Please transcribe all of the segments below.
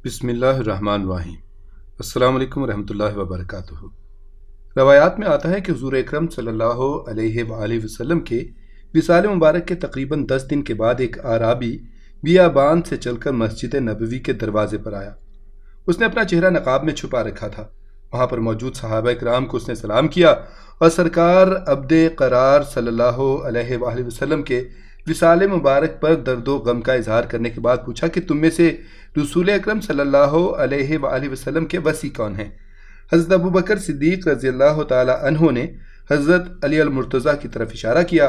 بسم اللہ الرحمن الرحیم۔ السلام علیکم ورحمۃ اللہ وبرکاتہ۔ روایات میں آتا ہے کہ حضور اکرم صلی اللہ علیہ وآلہ وسلم کے وصال مبارک کے تقریباً 10 دن کے بعد ایک اعرابی بیابان سے چل کر مسجد نبوی کے دروازے پر آیا۔ اس نے اپنا چہرہ نقاب میں چھپا رکھا تھا۔ وہاں پر موجود صحابہ اکرام کو اس نے سلام کیا اور سرکار عبد قرار صلی اللہ علیہ وآلہ وسلم کے وصال مبارک پر درد و غم کا اظہار کرنے کے بعد پوچھا کہ تم میں سے رسول اکرم صلی اللہ علیہ وآلہ وسلم کے وصی کون ہیں؟ حضرت ابو بکر صدیق رضی اللہ تعالی عنہ نے حضرت علی المرتضیٰ کی طرف اشارہ کیا۔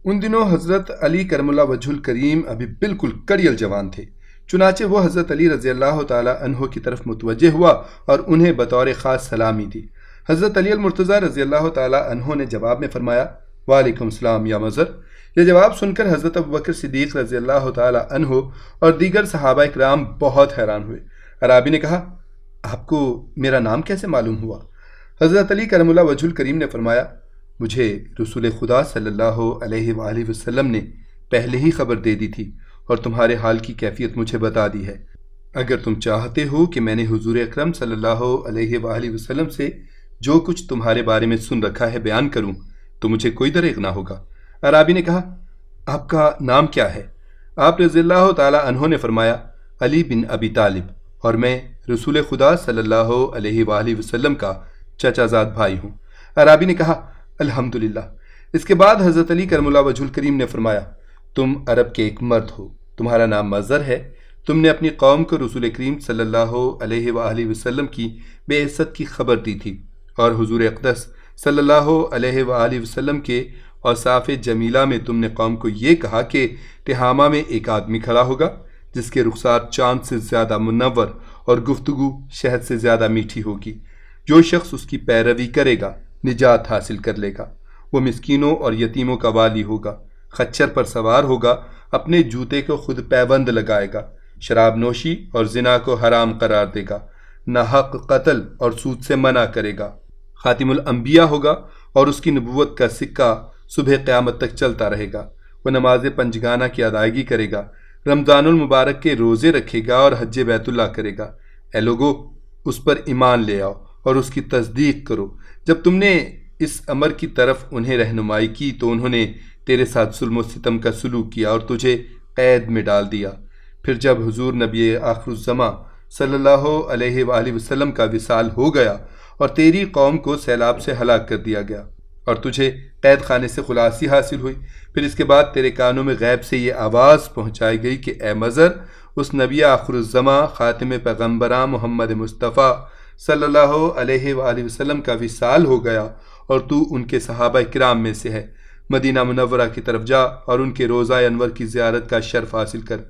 ان دنوں حضرت علی کرم اللہ وجہ الکریم ابھی بالکل کڑیل جوان تھے، چنانچہ وہ حضرت علی رضی اللہ تعالی عنہ کی طرف متوجہ ہوا اور انہیں بطور خاص سلامی دی۔ حضرت علی المرتضیٰ رضی اللہ تعالی عنہ نے جواب میں فرمایا، وعلیکم السلام یا مظہر۔ یہ جواب سن کر حضرت ابو بکر صدیق رضی اللہ تعالی عنہ اور دیگر صحابہ اکرام بہت حیران ہوئے۔ عرابی نے کہا، آپ کو میرا نام کیسے معلوم ہوا؟ حضرت علی کرم اللہ وجہ الکریم نے فرمایا، مجھے رسول خدا صلی اللہ علیہ وآلہ وسلم نے پہلے ہی خبر دے دی تھی اور تمہارے حال کی کیفیت مجھے بتا دی ہے۔ اگر تم چاہتے ہو کہ میں نے حضور اکرم صلی اللہ علیہ وآلہ وسلم سے جو کچھ تمہارے بارے میں سن رکھا ہے بیان کروں تو مجھے کوئی دریغ نہ ہوگا۔ عرابی نے کہا، آپ کا نام کیا ہے؟ آپ رضی اللہ تعالی عنہ نے فرمایا، علی بن ابی طالب، اور میں رسول خدا صلی اللہ علیہ وآلہ وسلم کا چچا زاد بھائی ہوں۔ عرابی نے کہا، الحمدللہ۔ اس کے بعد حضرت علی کرم اللہ وجہ الکریم نے فرمایا، تم عرب کے ایک مرد ہو، تمہارا نام مظہر ہے، تم نے اپنی قوم کو رسول کریم صلی اللہ علیہ وآلہ وسلم کی بے عزت کی خبر دی تھی اور حضور اقدس صلی اللہ علیہ وآلہ وسلم کے اوصاف جمیلہ میں تم نے قوم کو یہ کہا کہ تہامہ میں ایک آدمی کھڑا ہوگا جس کے رخسار چاند سے زیادہ منور اور گفتگو شہد سے زیادہ میٹھی ہوگی۔ جو شخص اس کی پیروی کرے گا نجات حاصل کر لے گا۔ وہ مسکینوں اور یتیموں کا والی ہوگا، خچر پر سوار ہوگا، اپنے جوتے کو خود پیوند لگائے گا، شراب نوشی اور زنا کو حرام قرار دے گا، ناحق قتل اور سود سے منع کرے گا، خاتم الانبیاء ہوگا اور اس کی نبوت کا سکہ صبح قیامت تک چلتا رہے گا۔ وہ نماز پنجگانہ کی ادائیگی کرے گا، رمضان المبارک کے روزے رکھے گا اور حج بیت اللہ کرے گا۔ اے لوگو، اس پر ایمان لے آؤ اور اس کی تصدیق کرو۔ جب تم نے اس امر کی طرف انہیں رہنمائی کی تو انہوں نے تیرے ساتھ ظلم و ستم کا سلوک کیا اور تجھے قید میں ڈال دیا۔ پھر جب حضور نبی آخر الزماں صلی اللہ علیہ وآلہ وسلم کا وصال ہو گیا اور تیری قوم کو سیلاب سے ہلاک کر دیا گیا اور تجھے قید خانے سے خلاصی حاصل ہوئی، پھر اس کے بعد تیرے کانوں میں غیب سے یہ آواز پہنچائی گئی کہ اے مظہر، اس نبی آخر الزماں خاتم پیغمبراں محمد مصطفیٰ صلی اللہ علیہ وآلہ وسلم کا وصال ہو گیا اور تو ان کے صحابہ کرام میں سے ہے۔ مدینہ منورہ کی طرف جا اور ان کے روضہ انور کی زیارت کا شرف حاصل کر۔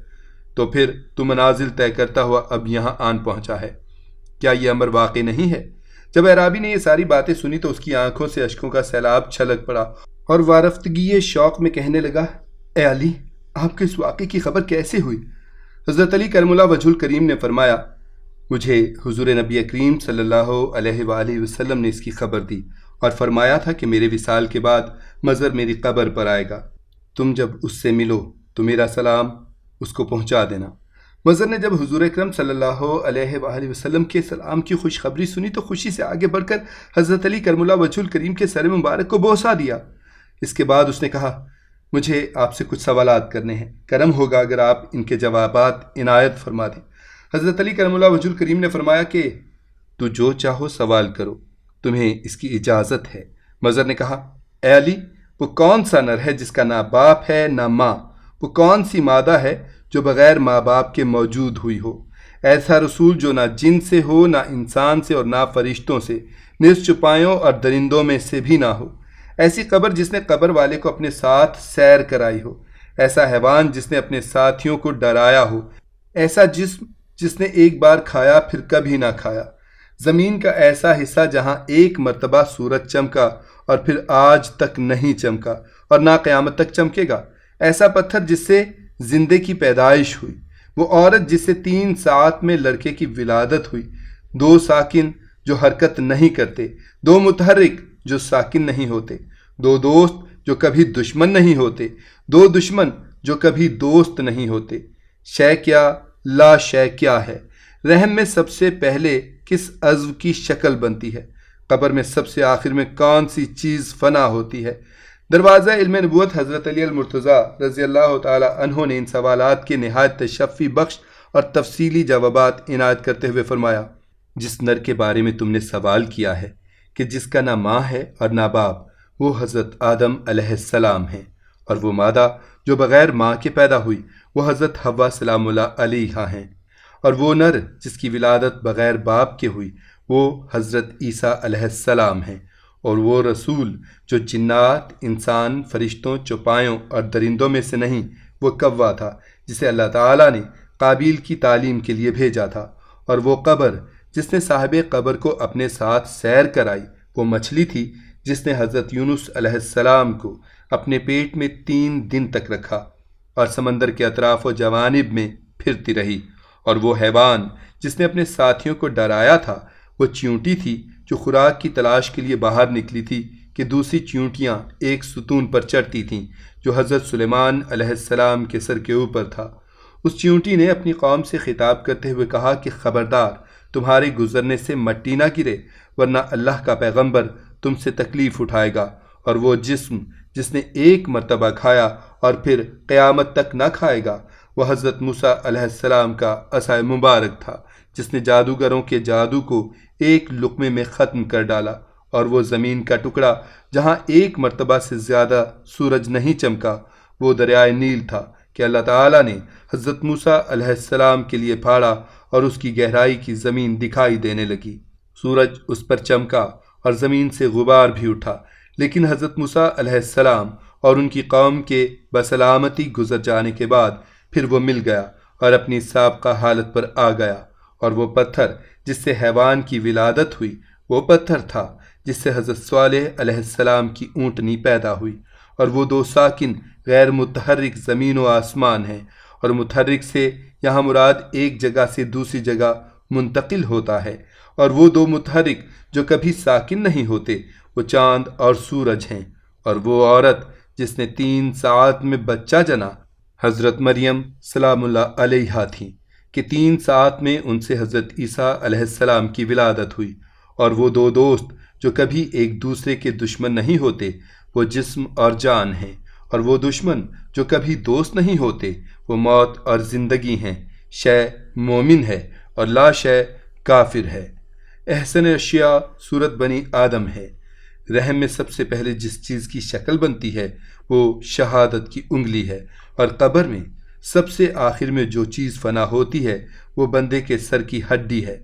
تو پھر تو منازل طے کرتا ہوا اب یہاں آن پہنچا ہے۔ کیا یہ امر واقع نہیں ہے؟ جب عرابی نے یہ ساری باتیں سنی تو اس کی آنکھوں سے اشکوں کا سیلاب چھلک پڑا اور وارفتگی شوق میں کہنے لگا، اے علی، آپ کے اس واقعے کی خبر کیسے ہوئی؟ حضرت علی کرم اللہ وجہ الکریم نے فرمایا، مجھے حضور نبی کریم صلی اللہ علیہ وآلہ وسلم نے اس کی خبر دی اور فرمایا تھا کہ میرے وصال کے بعد مظہر میری قبر پر آئے گا، تم جب اس سے ملو تو میرا سلام اس کو پہنچا دینا۔ مظہر نے جب حضور اکرم صلی اللہ علیہ وآلہ وسلم کے سلام کی خوشخبری سنی تو خوشی سے آگے بڑھ کر حضرت علی کرم اللہ وجہ الکریم کے سر مبارک کو بوسہ دیا۔ اس کے بعد اس نے کہا، مجھے آپ سے کچھ سوالات کرنے ہیں، کرم ہوگا اگر آپ ان کے جوابات عنایت فرما دیں۔ حضرت علی کرم اللہ وجہ الکریم نے فرمایا کہ تو جو چاہو سوال کرو، تمہیں اس کی اجازت ہے۔ مظہر نے کہا، اے علی، وہ کون سا نر ہے جس کا نہ باپ ہے نہ ماں؟ وہ کون سی مادہ ہے جو بغیر ماں باپ کے موجود ہوئی ہو؟ ایسا رسول جو نہ جن سے ہو، نہ انسان سے اور نہ فرشتوں سے، نصف چپایوں اور درندوں میں سے بھی نہ ہو۔ ایسی قبر جس نے قبر والے کو اپنے ساتھ سیر کرائی ہو، ایسا حیوان جس نے اپنے ساتھیوں کو ڈرایا ہو، ایسا جسم جس نے ایک بار کھایا پھر کبھی نہ کھایا، زمین کا ایسا حصہ جہاں ایک مرتبہ سورج چمکا اور پھر آج تک نہیں چمکا اور نہ قیامت تک چمکے گا، ایسا پتھر جس سے زندے کی پیدائش ہوئی، وہ عورت جس سے 3 ساعت میں لڑکے کی ولادت ہوئی، 2 ساکن جو حرکت نہیں کرتے، 2 متحرک جو ساکن نہیں ہوتے، 2 دوست جو کبھی دشمن نہیں ہوتے، 2 دشمن جو کبھی دوست نہیں ہوتے۔ شے کیا لا شے کیا ہے، رحم میں سب سے پہلے کس عضو کی شکل بنتی ہے؟ قبر میں سب سے آخر میں کون سی چیز فنا ہوتی ہے؟ دروازہ علم نبوت حضرت علی المرتضیٰ رضی اللہ تعالی عنہ نے ان سوالات کے نہایت تشفی بخش اور تفصیلی جوابات عنایت کرتے ہوئے فرمایا، جس نر کے بارے میں تم نے سوال کیا ہے کہ جس کا نہ ماں ہے اور نہ باپ، وہ حضرت آدم علیہ السلام ہیں، اور وہ مادہ جو بغیر ماں کے پیدا ہوئی وہ حضرت حوا سلام اللہ علیہا ہیں، اور وہ نر جس کی ولادت بغیر باپ کے ہوئی وہ حضرت عیسیٰ علیہ السلام ہیں، اور وہ رسول جو جنات، انسان، فرشتوں، چوپایوں اور درندوں میں سے نہیں، وہ کوا تھا جسے اللہ تعالیٰ نے قابیل کی تعلیم کے لیے بھیجا تھا، اور وہ قبر جس نے صاحب قبر کو اپنے ساتھ سیر کرائی، وہ مچھلی تھی جس نے حضرت یونس علیہ السلام کو اپنے پیٹ میں 3 دن تک رکھا اور سمندر کے اطراف و جوانب میں پھرتی رہی، اور وہ حیوان جس نے اپنے ساتھیوں کو ڈرایا تھا وہ چیونٹی تھی جو خوراک کی تلاش کے لیے باہر نکلی تھی کہ دوسری چیونٹیاں ایک ستون پر چڑھتی تھیں جو حضرت سلیمان علیہ السلام کے سر کے اوپر تھا۔ اس چیونٹی نے اپنی قوم سے خطاب کرتے ہوئے کہا کہ خبردار تمہارے گزرنے سے مٹی نہ گرے، ورنہ اللہ کا پیغمبر تم سے تکلیف اٹھائے گا، اور وہ جسم جس نے ایک مرتبہ کھایا اور پھر قیامت تک نہ کھائے گا وہ حضرت موسیٰ علیہ السلام کا عصا مبارک تھا جس نے جادوگروں کے جادو کو ایک لقمے میں ختم کر ڈالا، اور وہ زمین کا ٹکڑا جہاں ایک مرتبہ سے زیادہ سورج نہیں چمکا وہ دریائے نیل تھا کہ اللہ تعالیٰ نے حضرت موسیٰ علیہ السلام کے لیے پھاڑا اور اس کی گہرائی کی زمین دکھائی دینے لگی۔ سورج اس پر چمکا اور زمین سے غبار بھی اٹھا، لیکن حضرت موسیٰ علیہ السلام اور ان کی قوم کے بسلامتی گزر جانے کے بعد پھر وہ مل گیا اور اپنی سابقہ حالت پر آ گیا، اور وہ پتھر جس سے حیوان کی ولادت ہوئی وہ پتھر تھا جس سے حضرت صالح علیہ السلام کی اونٹنی پیدا ہوئی، اور وہ 2 ساکن غیر متحرک زمین و آسمان ہیں، اور متحرک سے یہاں مراد ایک جگہ سے دوسری جگہ منتقل ہوتا ہے، اور وہ 2 متحرک جو کبھی ساکن نہیں ہوتے وہ چاند اور سورج ہیں، اور وہ عورت جس نے 3 ساعت میں بچہ جنا حضرت مریم سلام اللہ علیہا تھیں کہ 3 ساعت میں ان سے حضرت عیسیٰ علیہ السلام کی ولادت ہوئی، اور وہ 2 دوست جو کبھی ایک دوسرے کے دشمن نہیں ہوتے وہ جسم اور جان ہیں، اور وہ دشمن جو کبھی دوست نہیں ہوتے وہ موت اور زندگی ہیں، شے مومن ہے اور لا شے کافر ہے۔ احسن اشیاء صورت بنی آدم ہے۔ رحم میں سب سے پہلے جس چیز کی شکل بنتی ہے وہ شہادت کی انگلی ہے، اور قبر میں سب سے آخر میں جو چیز فنا ہوتی ہے وہ بندے کے سر کی ہڈی ہے۔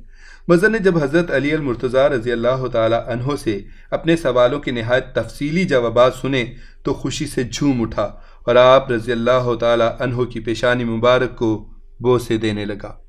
مظہر نے جب حضرت علی المرتضیٰ رضی اللہ تعالی عنہ سے اپنے سوالوں کے نہایت تفصیلی جوابات سنے تو خوشی سے جھوم اٹھا اور آپ رضی اللہ تعالی عنہ کی پیشانی مبارک کو بوسے دینے لگا۔